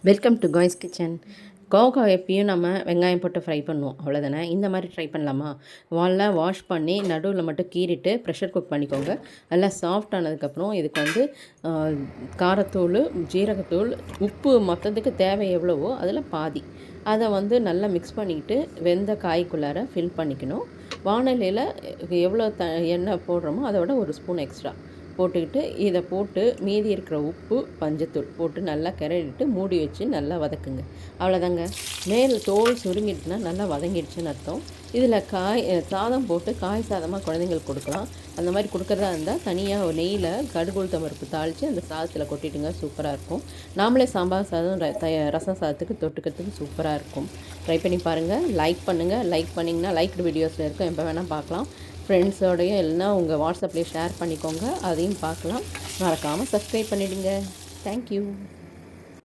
Welcome to guys kitchen. கோவக்காய் எப்பயும் நம்ம வெங்காயம் போட்டு ஃப்ரை பண்ணுவோம், அவ்வளோதானே. இந்த மாதிரி ட்ரை பண்ணலாமா? வாஷ் பண்ணி நடுவில் மட்டும் கீறிட்டு ப்ரெஷர் குக் பண்ணிக்கோங்க. நல்லா சாஃப்ட் ஆனதுக்கப்புறம் இதுக்கு வந்து காரத்தூள், ஜீரகத்தூள், உப்பு மொத்தத்துக்கு தேவை எவ்வளவோ அதில் பாதி அதை வந்து நல்லா மிக்ஸ் பண்ணிக்கிட்டு வெந்த காய்க்குள்ளார ஃபில் பண்ணிக்கணும். வானிலையில் எவ்வளோ எண்ணெய் போடுறோமோ அதை விட ஒரு ஸ்பூன் எக்ஸ்ட்ரா போட்டுக்கிட்டு இதை போட்டு மீதி இருக்கிற உப்பு, மஞ்சத்தூள் போட்டு நல்லா கிளறிட்டு மூடி வச்சு நல்லா வதக்குங்க. அவ்வளோதாங்க. மேல் தோல் சுருங்கிடுச்சுன்னா நல்லா வதங்கிடுச்சுன்னு அர்த்தம். இதில் சாதம் போட்டு காய் சாதமாக குழந்தைங்களுக்கு கொடுக்கலாம். அந்த மாதிரி கொடுக்குறதா இருந்தால் தனியாக நெய்யில் கடுகு உளுத்தம் பருப்பு தாளித்து அந்த சாதத்தில் கொட்டிட்டுங்க, சூப்பராக இருக்கும். நாமளே சாம்பார் சாதம் ரசம் சாதத்துக்கு தொட்டுக்கிறதுக்கு சூப்பராக இருக்கும். ட்ரை பண்ணி பாருங்கள். லைக் பண்ணுங்கள். லைக் பண்ணிங்கன்னா லைக்டு வீடியோஸில் இருக்கும், எப்போ வேணால் பார்க்கலாம். ஃப்ரெண்ட்ஸோடையும் எல்லாம் உங்கள் வாட்ஸ்அப்லேயே ஷேர் பண்ணிக்கோங்க, அதையும் பார்க்கலாம். மறக்காமல் சப்ஸ்கிரைப் பண்ணிவிடுங்க. தேங்க்யூ.